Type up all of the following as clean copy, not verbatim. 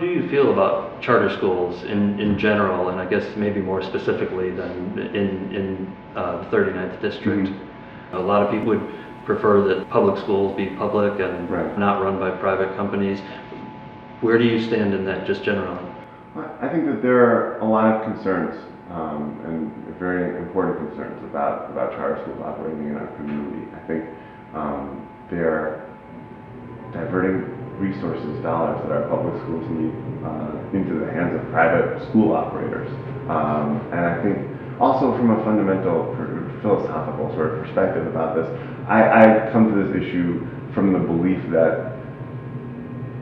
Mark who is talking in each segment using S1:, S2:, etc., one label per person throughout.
S1: do you feel about charter schools in general, and I guess maybe more specifically than in the 39th district? Mm-hmm. A lot of people would prefer that public schools be public and not run by private companies. Where do you stand in that, just generally?
S2: I think that there are a lot of concerns, and very important concerns about charter schools operating in our community. I think they are diverting resources, dollars that our public schools need into the hands of private school operators. And I think also from a fundamental philosophical sort of perspective about this, I come to this issue from the belief that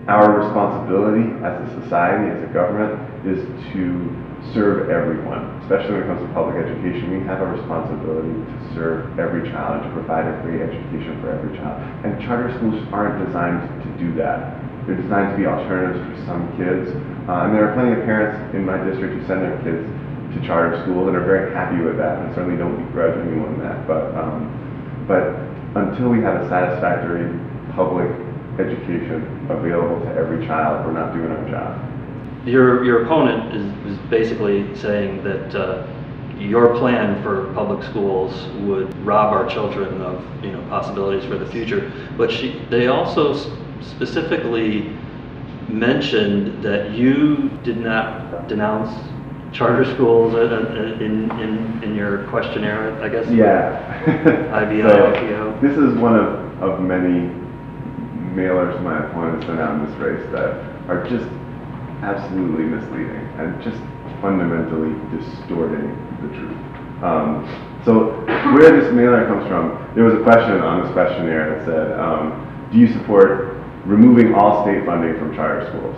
S2: our responsibility as a society, as a government, is to serve everyone. Especially when it comes to public education, we have a responsibility to serve every child, to provide a free education for every child. And charter schools aren't designed to do that. They're designed to be alternatives for some kids. And there are plenty of parents in my district who send their kids to charter schools and are very happy with that, and certainly don't begrudge anyone that. But until we have a satisfactory public education available to every child, we're not doing our job.
S1: Your opponent is basically saying that your plan for public schools would rob our children of possibilities for the future. But they also specifically mentioned that you did not denounce charter schools in your questionnaire, I guess.
S2: Yeah.
S1: IBO.
S2: This is one of many mailers my opponents sent out in this race that are just absolutely misleading and just fundamentally distorting the truth. So where this mailer comes from, there was a question on this questionnaire that said, do you support removing all state funding from charter schools?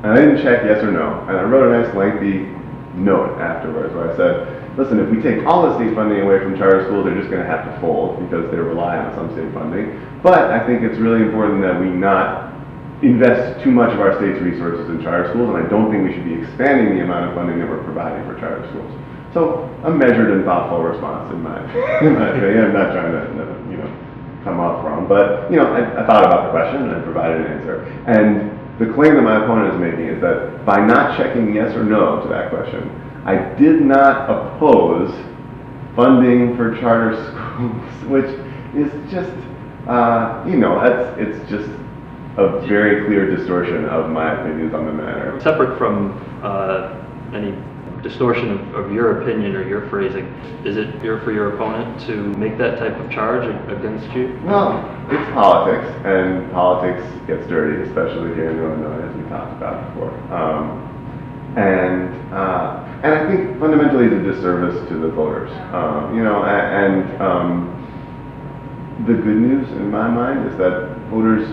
S2: And I didn't check yes or no, and I wrote a nice lengthy note afterwards where I said, listen, if we take all the state funding away from charter schools, they're just going to have to fold because they rely on some state funding. But I think it's really important that we not invest too much of our state's resources in charter schools, and I don't think we should be expanding the amount of funding that we're providing for charter schools. So a measured and thoughtful response in my opinion. I'm not trying to come off wrong, but I thought about the question and I provided an answer. And the claim that my opponent is making is that by not checking yes or no to that question, I did not oppose funding for charter schools, which is just, it's just a very clear distortion of my opinions on the matter.
S1: Separate from any distortion of your opinion or your phrasing, is it for your opponent to make that type of charge against you?
S2: Well, it's politics, and politics gets dirty, especially here in Illinois, as we talked about before. And I think fundamentally it's a disservice to the voters. The good news in my mind is that voters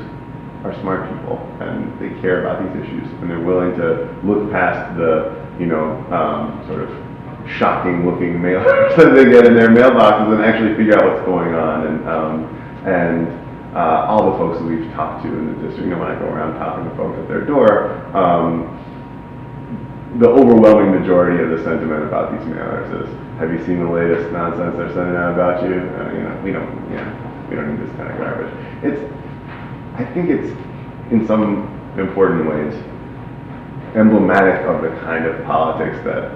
S2: are smart people and they care about these issues and they're willing to look past the sort of shocking looking mailers that they get in their mailboxes and actually figure out what's going on. And all the folks that we've talked to in the district, when I go around talking to folks at their door, the overwhelming majority of the sentiment about these mailers is, have you seen the latest nonsense they're sending out about you? We don't need this kind of garbage. I think it's, in some important ways, emblematic of the kind of politics that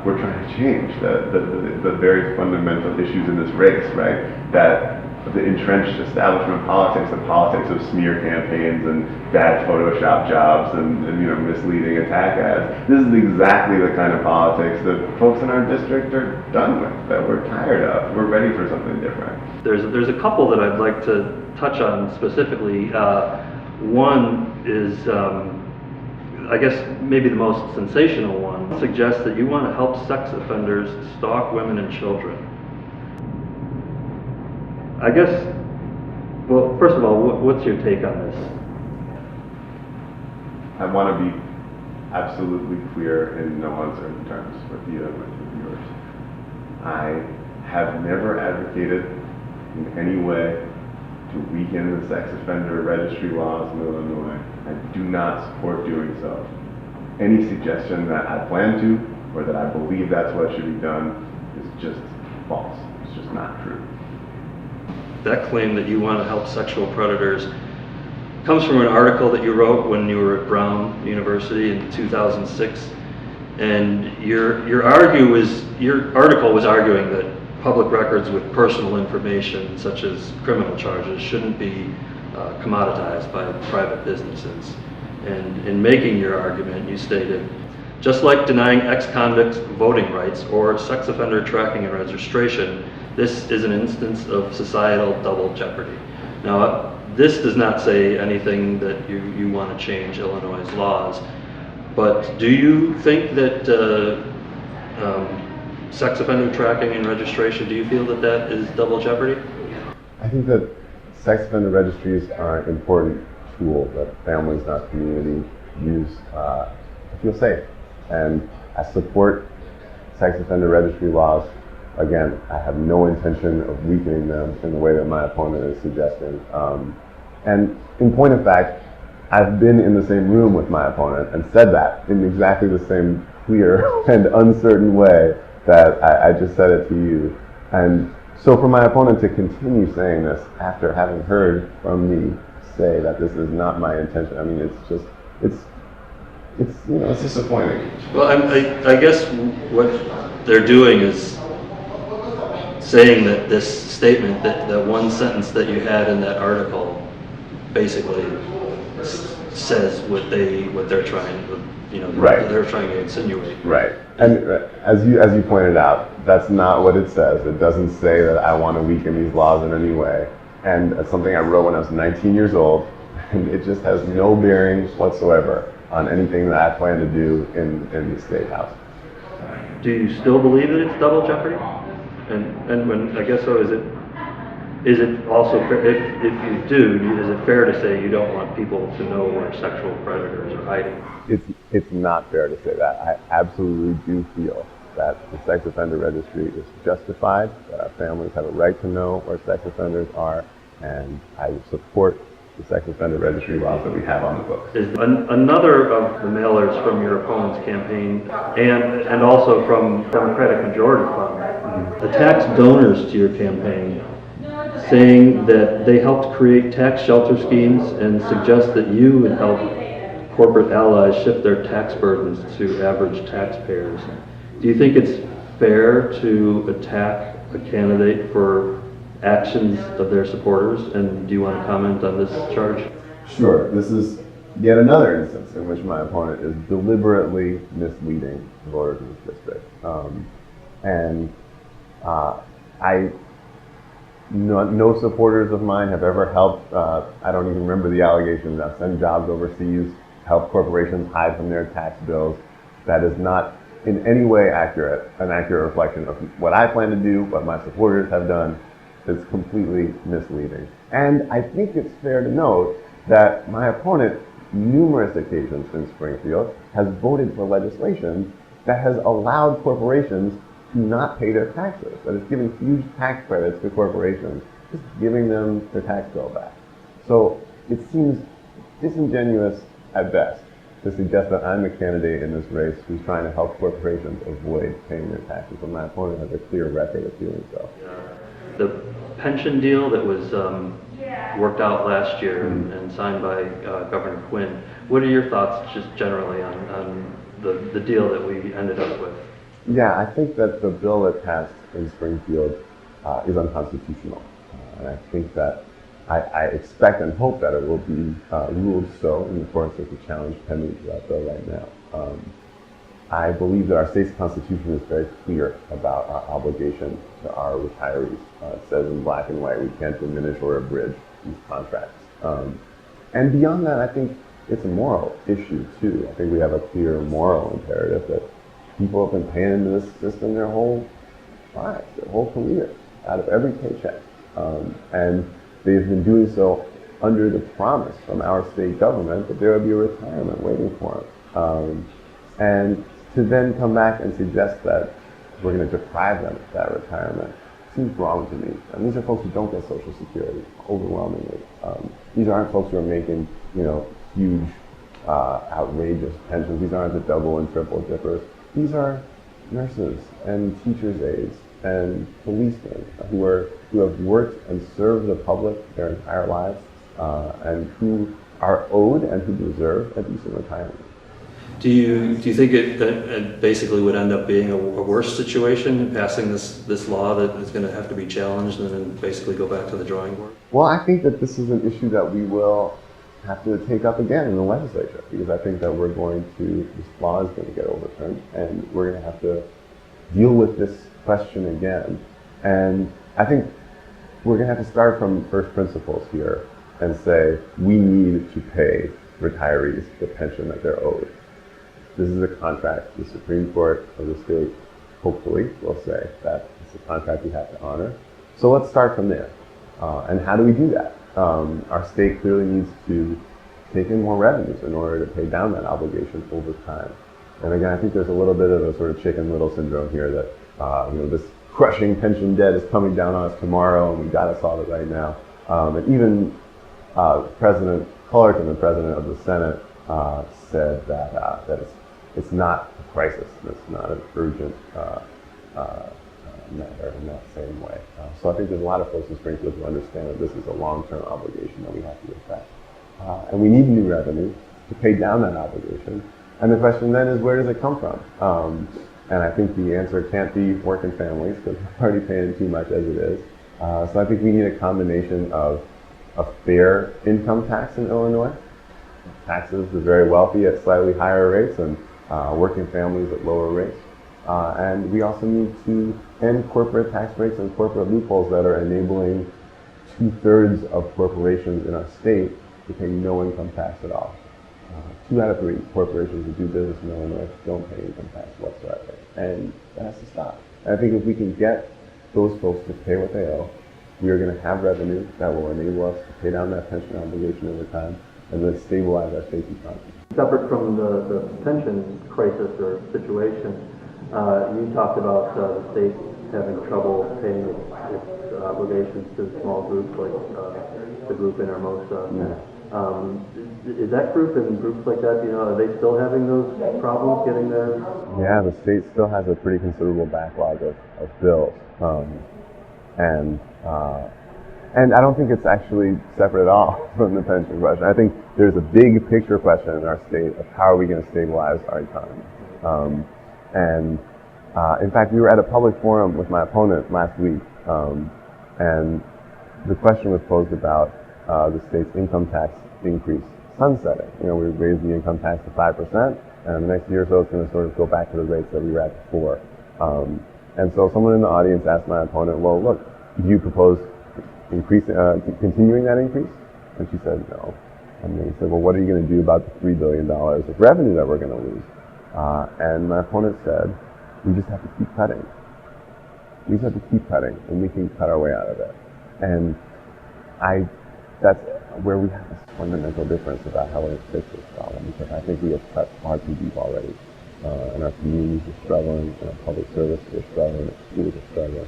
S2: we're trying to change, the very fundamental issues in this race, right? That the entrenched establishment politics, the politics of smear campaigns and bad Photoshop jobs and misleading attack ads. This is exactly the kind of politics that folks in our district are done with, that we're tired of. We're ready for something different.
S1: There's a couple that I'd like to touch on specifically. One is, I guess maybe the most sensational one, suggests that you want to help sex offenders stalk women and children. I guess, well, first of all, what's your take on this?
S2: I want to be absolutely clear in no uncertain terms with you and with the viewers. I have never advocated in any way to weaken the sex offender registry laws in Illinois. I do not support doing so. Any suggestion that I plan to or that I believe that's what should be done is just false. It's just not true.
S1: That claim that you want to help sexual predators comes from an article that you wrote when you were at Brown University in 2006, and your article was arguing that public records with personal information, such as criminal charges, shouldn't be commoditized by private businesses. And in making your argument, you stated, just like denying ex-convicts voting rights or sex offender tracking and registration, this is an instance of societal double jeopardy. Now, this does not say anything that you want to change Illinois' laws, but do you think that sex offender tracking and registration, do you feel that that is double jeopardy?
S2: I think that sex offender registries are an important tool that families in our community use to feel safe. And I support sex offender registry laws. Again, I have no intention of weakening them in the way that my opponent is suggesting. And in point of fact, I've been in the same room with my opponent and said that in exactly the same clear and uncertain way that I just said it to you. And so for my opponent to continue saying this after having heard from me say that this is not my intention, I mean, it's disappointing.
S1: Well, I guess what they're doing is saying that this statement, that one sentence that you had in that article, basically says what they're trying to,
S2: right.
S1: They're trying to insinuate.
S2: Right. And as you pointed out, that's not what it says. It doesn't say that I want to weaken these laws in any way. And it's something I wrote when I was 19 years old, and it just has no bearing whatsoever on anything that I plan to do in the State House.
S1: Do you still believe that it's double jeopardy? And when, I guess so, is it also fair, if you do, is it fair to say you don't want people to know where sexual predators are hiding?
S2: It's not fair to say that. I absolutely do feel that the sex offender registry is justified, that our families have a right to know where sex offenders are, and I support the sex offender registry laws that we have on the books.
S1: Is another of the mailers from your opponent's campaign, and also from Democratic Majority Fund, attacks donors to your campaign, saying that they helped create tax shelter schemes and suggest that you would help corporate allies shift their tax burdens to average taxpayers. Do you think it's fair to attack a candidate for actions of their supporters, and do you want to comment on this charge?
S2: Sure. This is yet another instance in which my opponent is deliberately misleading voters in this district. No supporters of mine have ever helped, I don't even remember the allegation, send jobs overseas, help corporations hide from their tax bills. That is not in any way an accurate reflection of what I plan to do, what my supporters have done. It's completely misleading. And I think it's fair to note that my opponent, numerous occasions in Springfield, has voted for legislation that has allowed corporations to not pay their taxes, that is giving huge tax credits to corporations, just giving them their tax bill back. So it seems disingenuous at best to suggest that I'm a candidate in this race who's trying to help corporations avoid paying their taxes, when my opponent has a clear record of doing so.
S1: The pension deal that was worked out last year and signed by Governor Quinn, what are your thoughts just generally on the deal that we ended up with?
S2: Yeah, I think that the bill that passed in Springfield is unconstitutional. And I think that I expect and hope that it will be ruled so in the courts of the challenge pending to that bill right now. I believe that our state's constitution is very clear about our obligation to our retirees. It says in black and white we can't diminish or abridge these contracts. And beyond that, I think it's a moral issue too. I think we have a clear moral imperative that people have been paying into this system their whole lives, their whole career, out of every paycheck. And they've been doing so under the promise from our state government that there would be a retirement waiting for them. And to then come back and suggest that we're going to deprive them of that retirement seems wrong to me. And these are folks who don't get Social Security, overwhelmingly. These aren't folks who are making, huge, outrageous pensions. These aren't the double and triple dippers. These are nurses and teachers' aides and policemen who have worked and served the public their entire lives, and who are owed and who deserve a decent retirement.
S1: Do you think it basically would end up being a worse situation, passing this law that is going to have to be challenged and then basically go back to the drawing board?
S2: Well, I think that this is an issue that we will have to take up again in the legislature, because I think that this law is going to get overturned, and we're going to have to deal with this question again. And I think we're going to have to start from first principles here and say we need to pay retirees the pension that they're owed. This is a contract. The Supreme Court of the state, hopefully, will say that it's a contract we have to honor. So let's start from there. And how do we do that? Our state clearly needs to take in more revenues in order to pay down that obligation over time. And again, I think there's a little bit of a sort of Chicken Little syndrome here that this crushing pension debt is coming down on us tomorrow, and we got to solve it right now. And even President Fullerton, the president of the Senate, said that it's not a crisis. It's not an urgent matter in that same way. So I think there's a lot of folks in Springfield who understand that this is a long-term obligation that we have to respect. And we need new revenue to pay down that obligation. And the question then is, where does it come from? And I think the answer can't be working families, because we're already paying too much as it is. So I think we need a combination of a fair income tax in Illinois, taxes the very wealthy at slightly higher rates, and working families at lower rates. And we also need to end corporate tax breaks and corporate loopholes that are enabling 2/3 of corporations in our state to pay no income tax at all. 2 out of 3 corporations that do business in Illinois don't pay income tax whatsoever. And that has to stop. And I think if we can get those folks to pay what they owe, we are going to have revenue that will enable us to pay down that pension obligation over time and then stabilize our state's economy.
S1: Separate from the pension crisis or situation, you talked about the state having trouble paying its obligations to small groups like the group in Hermosa.
S2: Yeah.
S1: Is that group and groups like that, are they still having those problems getting their...
S2: Yeah, the state still has a pretty considerable backlog of bills. And I don't think it's actually separate at all from the pension question. I think there's a big picture question in our state of how are we going to stabilize our economy. In fact, we were at a public forum with my opponent last week, and the question was posed about the state's income tax increase sunsetting. We raised the income tax to 5%, and the next year or so it's going to sort of go back to the rates that we were at before. And so someone in the audience asked my opponent, well, look, do you propose continuing that increase? And she said no. And then he said, well, what are you going to do about the $3 billion of revenue that we're going to lose? And my opponent said, we just have to keep cutting. We just have to keep cutting, and we can cut our way out of it. And that's where we have this fundamental difference about how we fix this problem, because I think we have cut far too deep already. And our communities are struggling, and our public services are struggling, and schools are struggling.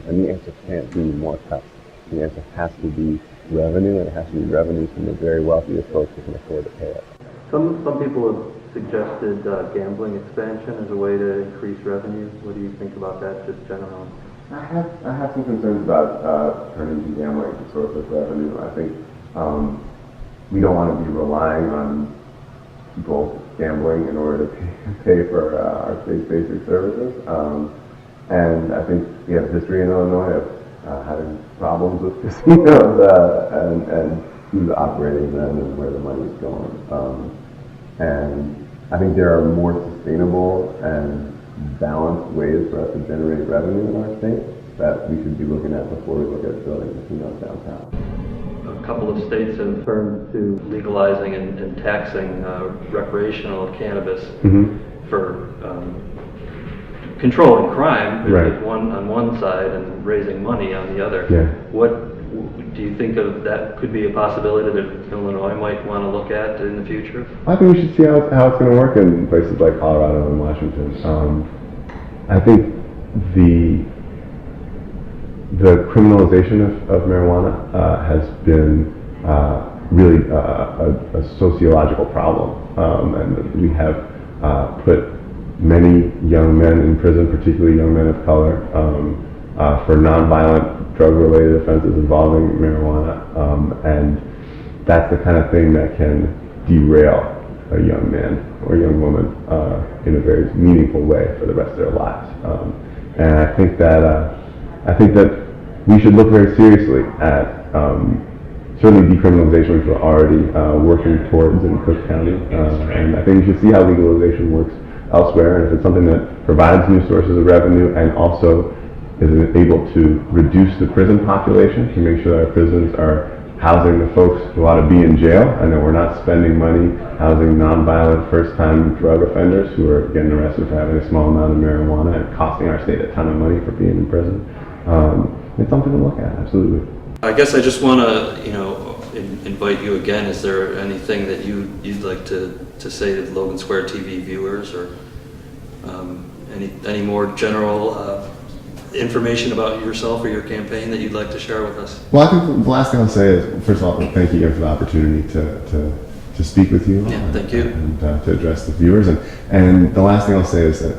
S2: And the answer can't be more cuts. The answer has to be revenue, and it has to be revenue from the very wealthiest folks who can afford to pay it.
S1: Some people have suggested gambling expansion as a way to increase revenue. What do you think about that, just generally?
S2: I have some concerns about turning to gambling as a source of revenue. I think we don't want to be relying on people gambling in order to pay for our state's basic services. And I think we have a history in Illinois of having problems with casinos and who's operating them and where the money is going. And I think there are more sustainable and balanced ways for us to generate revenue in our state that we should be looking at before we look at building casinos downtown.
S1: A couple of states have turned to legalizing and taxing recreational cannabis for controlling crime,
S2: right,
S1: on one side and raising money on the other.
S2: Yeah.
S1: What do you think of that could be a possibility that Illinois might want to look at in the future?
S2: I think we should see how it's going to work in places like Colorado and Washington. I think the criminalization of marijuana has been really a sociological problem, and we have put many young men in prison, particularly young men of color, for nonviolent drug-related offenses involving marijuana, and that's the kind of thing that can derail a young man or young woman in a very meaningful way for the rest of their lives. And I think that we should look very seriously at certainly decriminalization, which we're already working towards in Cook County. And I think we should see how legalization works elsewhere, and if it's something that provides new sources of revenue and also is able to reduce the prison population to make sure that our prisons are housing the folks who ought to be in jail, and that we're not spending money housing nonviolent first-time drug offenders who are getting arrested for having a small amount of marijuana and costing our state a ton of money for being in prison. It's something to look at, absolutely.
S1: I guess I just want to, invite you again. Is there anything that you'd like to say to the Logan Square TV viewers, or any more general information about yourself or your campaign that you'd like to share with us?
S2: Well, I think the last thing I'll say is, first of all, thank you again for the opportunity to speak with you.
S1: Yeah, thank you.
S2: And to address the viewers. And the last thing I'll say is that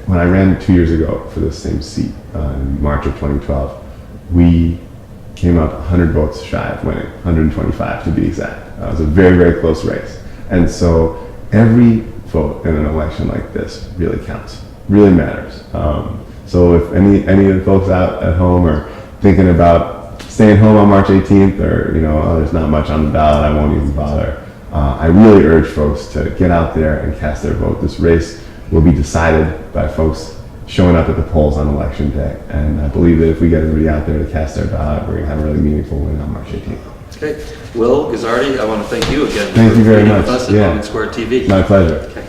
S2: when I ran 2 years ago for the same seat in March of 2012, we came up 100 votes shy of winning, 125 to be exact. It was a very, very close race. And so every vote in an election like this really counts, really matters. So if any of the folks out at home are thinking about staying home on March 18th, or there's not much on the ballot, I won't even bother, I really urge folks to get out there and cast their vote. This race will be decided by folks showing up at the polls on election day, and I believe that if we get everybody out there to cast their ballot, we're going to have a really meaningful win on March 18th.
S1: Okay. Will Guzzardi, I want to thank you again.
S2: Thank you very much.
S1: With us at Logan Square TV.
S2: My pleasure.
S1: Okay.